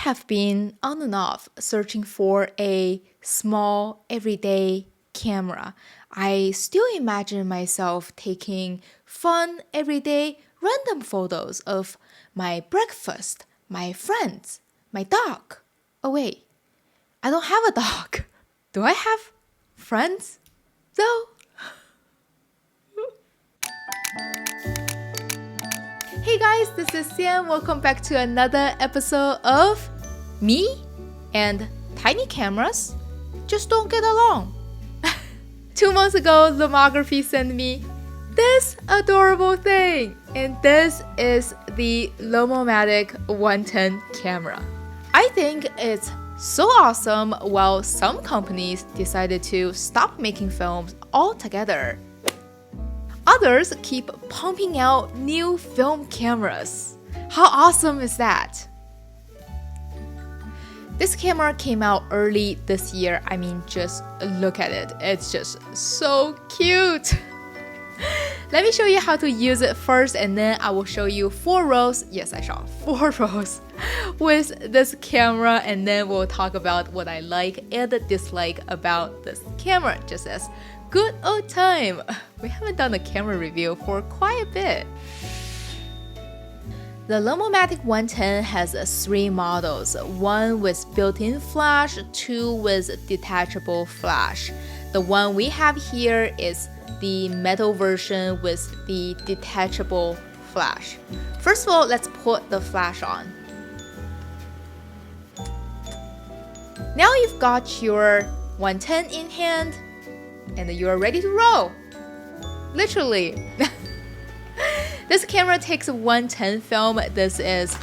have been on and off searching for a small, everyday camera. I still imagine myself taking fun, everyday, random photos of my breakfast, my friends, my dog. Oh wait, I don't have a dog. Do I have friends though? Hey guys, this is Xian. Welcome back to another episode of Me and Tiny Cameras Just Don't Get Along. 2 months ago, Lomography sent me this adorable thing, and this is the Lomomatic 110 camera. I think it's so awesome while some companies decided to stop making films altogether. Others keep pumping out new film cameras. How awesome is that? This camera came out early this year. I mean, just look at it. It's just so cute. Let me show you how to use it first, and then I will show you 4 rows. Yes, I shot 4 rows with this camera, and then we'll talk about what I like and dislike about this camera, just as good old time. We haven't done a camera review for quite a bit. The Lomomatic 110 has 3 models, 1 with built-in flash, 2 with detachable flash. The one we have here is the metal version with the detachable flash. First of all, let's put the flash on. Now you've got your 110 in hand, and you're ready to roll. Literally. This camera takes 110 film. This is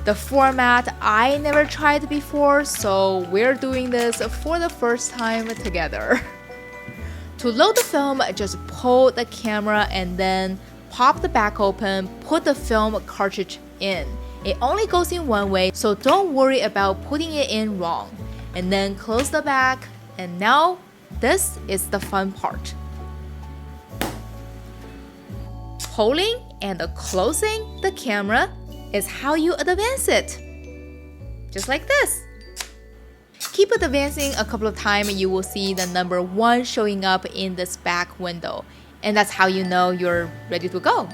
the format I never tried before, so we're doing this for the first time together. To load the film, just pull the camera and then pop the back open, put the film cartridge in. It only goes in one way, so don't worry about putting it in wrong. And then close the back, and now this is the fun part. Pulling and closing the camera is how you advance it. Just like this. Keep advancing a couple of times, and you will see the number 1 showing up in this back window. And that's how you know you're ready to go.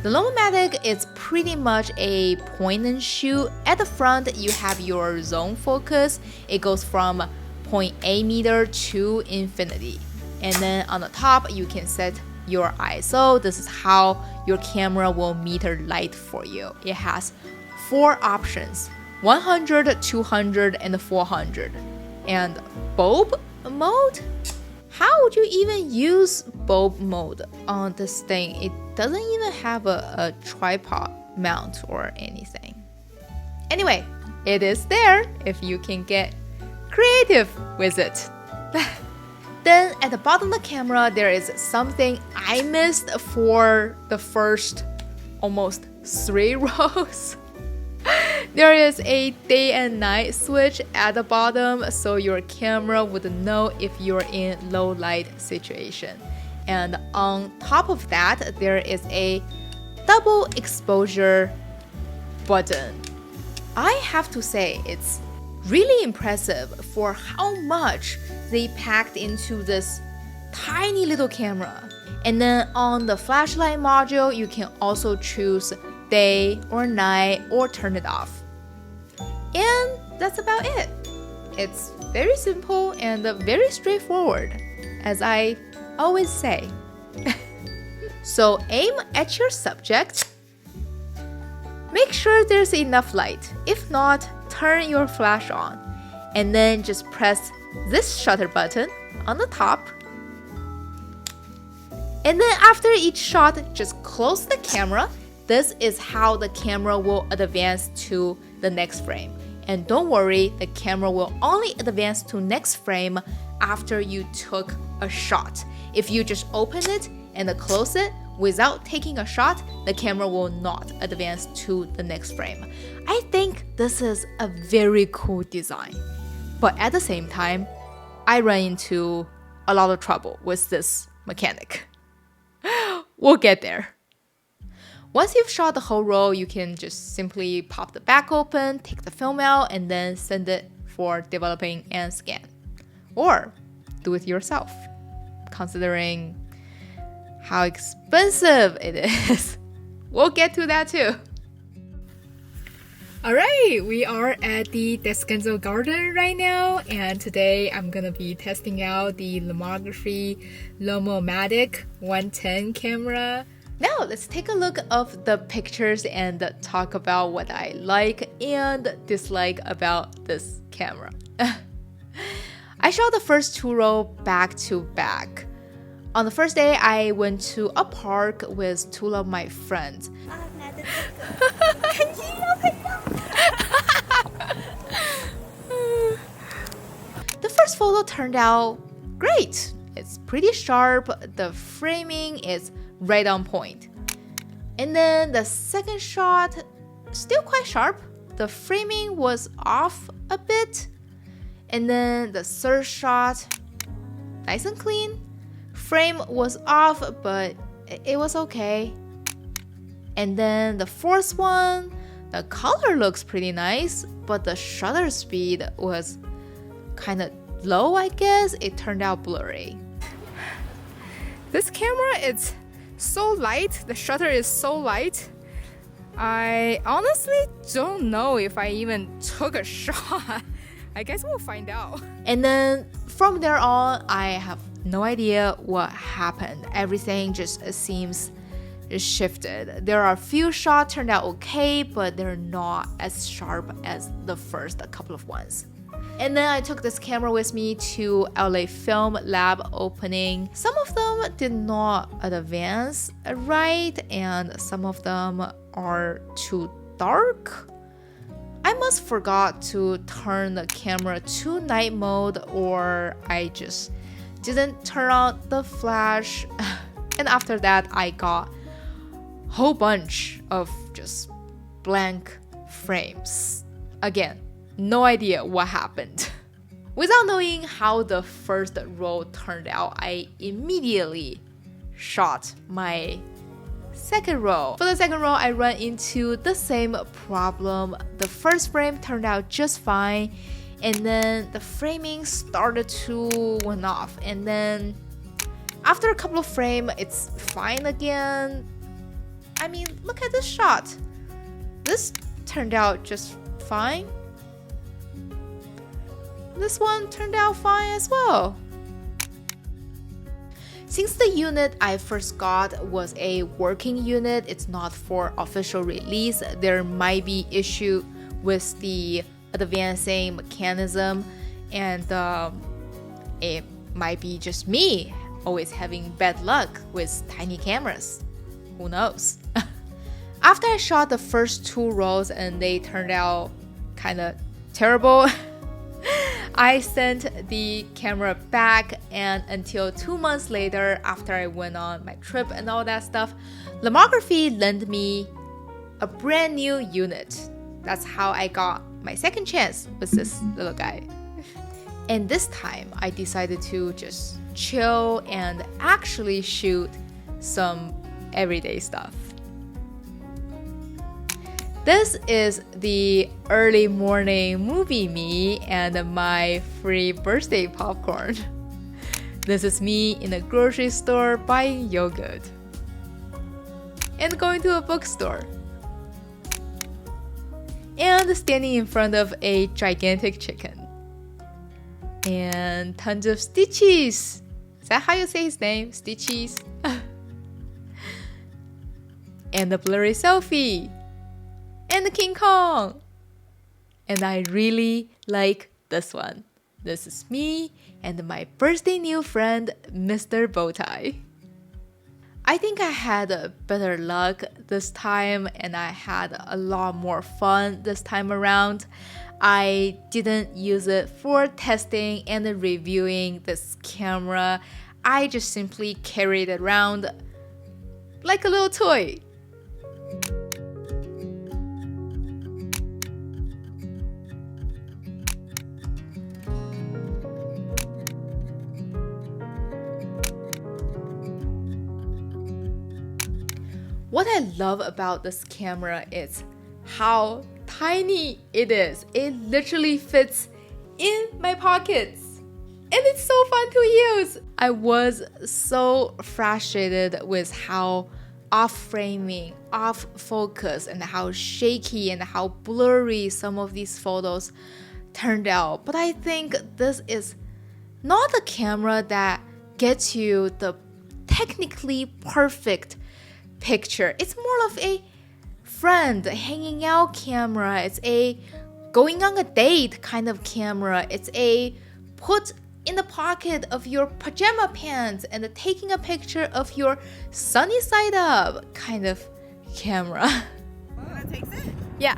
The Lomomatic is pretty much a point and shoot. At the front, you have your zone focus. It goes from 0.8 meter to infinity. And then on the top, you can set your ISO. This is how your camera will meter light for you. It has 4 options: 100, 200, and 400. And bulb mode? How would you even use bulb mode on this thing? It doesn't even have a tripod mount or anything. Anyway, it is there if you can get creative with it. Then at the bottom of the camera, there is something I missed for the first almost 3 rows. There is a day and night switch at the bottom, so your camera would know if you're in low light situation. And on top of that, there is a double exposure button. I have to say, it's really impressive for how much they packed into this tiny little camera. And then on the flashlight module, you can also choose day or night or turn it off. And that's about it. It's very simple and very straightforward, as I always say. So aim at your subject. Make sure there's enough light. If not, turn your flash on. And then just press this shutter button on the top. And then after each shot, just close the camera. This is how the camera will advance to the next frame. And don't worry, the camera will only advance to next frame after you took a shot. If you just open it and close it without taking a shot, the camera will not advance to the next frame. I think this is a very cool design. But at the same time, I run into a lot of trouble with this mechanic. We'll get there. Once you've shot the whole roll, you can just simply pop the back open, take the film out, and then send it for developing and scan. Or do it yourself, considering how expensive it is. We'll get to that too. Alright, we are at the Descanso Garden right now, and today I'm gonna be testing out the Lomomatic 110 camera. Now let's take a look of the pictures and talk about what I like and dislike about this camera. I shot the first 2 rolls back to back. On the first day, I went to a park with 2 of my friends. The first photo turned out great. It's pretty sharp. The framing is right on point. And then the second shot, still quite sharp. The framing was off a bit. And then the third shot, nice and clean. Frame was off, but it was okay. And then the fourth one, the color looks pretty nice, but the shutter speed was kind of low, I guess. It turned out blurry. This camera is so light. The shutter is so light. I honestly don't know if I even took a shot. I guess we'll find out. And then from there on, I have no idea what happened. Everything just seems just shifted. There are a few shots turned out okay, but they're not as sharp as the first couple of ones. And then I took this camera with me to LA Film Lab opening. Some of them did not advance right, and some of them are too dark. I must forgot to turn the camera to night mode, or I just didn't turn on the flash. And after that, I got a whole bunch of just blank frames. Again, no idea what happened. Without knowing how the first roll turned out, I immediately shot my second roll. For the second roll, I ran into the same problem. The first frame turned out just fine, and then the framing started to went off, and then after a couple of frames, it's fine again. I mean, look at this shot. This turned out just fine. This one turned out fine as well. Since the unit I first got was a working unit, it's not for official release, there might be issue with the advancing mechanism, and it might be just me always having bad luck with tiny cameras. Who knows? After I shot the first 2 rolls and they turned out kind of terrible, I sent the camera back, and until 2 months later, after I went on my trip and all that stuff, Lomography lent me a brand new unit. That's how I got my second chance with this little guy. And this time, I decided to just chill and actually shoot some everyday stuff. This is the early morning movie me and my free birthday popcorn. This is me in a grocery store buying yogurt and going to a bookstore and standing in front of a gigantic chicken and tons of Stitchies. Is that how you say his name? Stitchies? And a blurry selfie. And the King Kong. And I really like this one. This is me and my birthday new friend, Mr. Bowtie. I think I had better luck this time, and I had a lot more fun this time around. I didn't use it for testing and reviewing this camera. I just simply carried it around like a little toy. What I love about this camera is how tiny it is. It literally fits in my pockets. And it's so fun to use. I was so frustrated with how off-framing, off-focus, and how shaky and how blurry some of these photos turned out. But I think this is not a camera that gets you the technically perfect picture. It's more of a friend hanging out camera. It's a going on a date kind of camera. It's a put in the pocket of your pajama pants and taking a picture of your sunny side up kind of camera. Oh, that takes it? Yeah.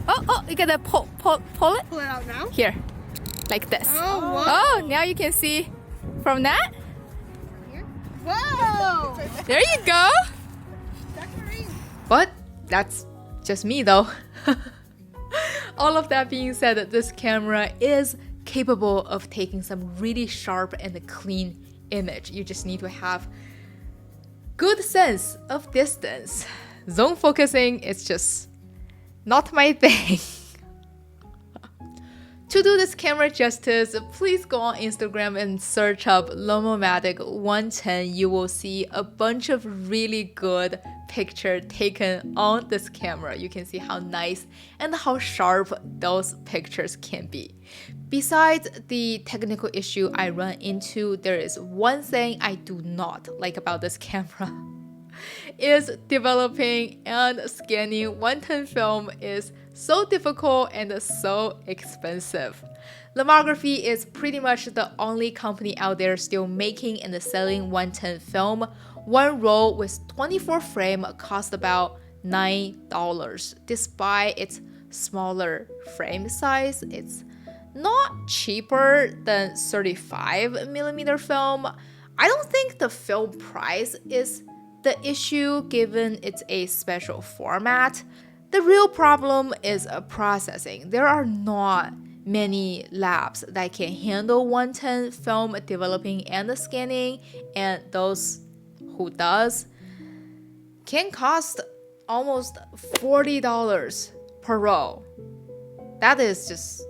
Oh, you gotta pull it? Pull it out now? Here, like this. Oh, whoa. Oh, now you can see from that. Here? Whoa! There you go. But that's just me though. All of that being said, this camera is capable of taking some really sharp and clean image. You just need to have good sense of distance. Zone focusing is just not my thing. To do this camera justice, please go on Instagram and search up Lomomatic 110. You will see a bunch of really good pictures taken on this camera. You can see how nice and how sharp those pictures can be. Besides the technical issue I run into, there is one thing I do not like about this camera. Is developing and scanning 110 film is so difficult and so expensive. Lomography is pretty much the only company out there still making and selling 110 film. One roll with 24 frame costs about $9. Despite its smaller frame size, it's not cheaper than 35mm film. I don't think the film price is the issue given it's a special format. The real problem is processing. There are not many labs that can handle 110 film developing and scanning, and those who does can cost almost $40 per roll. That is just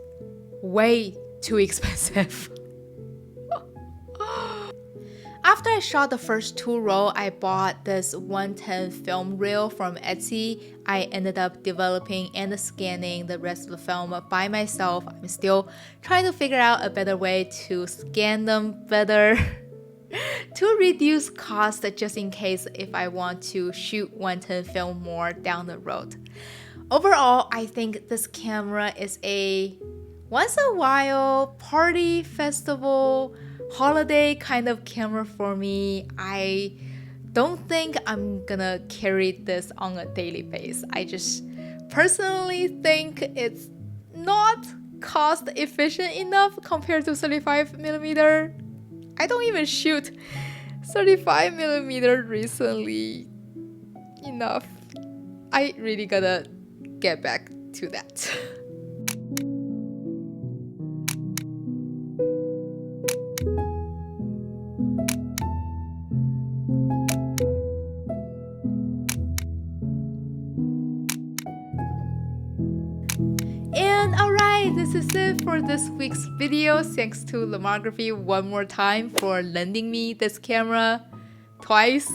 way too expensive. After I shot the first 2 rolls, I bought this 110 film reel from Etsy. I ended up developing and scanning the rest of the film by myself. I'm still trying to figure out a better way to scan them better to reduce cost just in case if I want to shoot 110 film more down the road. Overall, I think this camera is a once in a while party, festival, holiday kind of camera for me. I don't think I'm gonna carry this on a daily basis. I just personally think it's not cost efficient enough compared to 35mm. I don't even shoot 35mm recently enough. I really gotta get back to that. This is it for this week's video. Thanks to Lomography one more time for lending me this camera twice.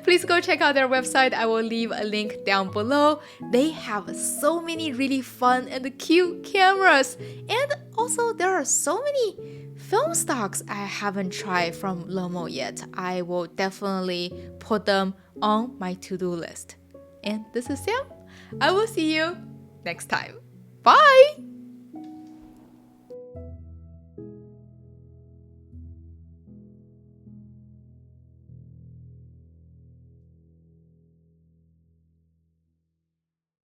Please go check out their website. I will leave a link down below. They have so many really fun and cute cameras. And also there are so many film stocks I haven't tried from Lomo yet. I will definitely put them on my to-do list. And this is Sam. I will see you next time. Bye!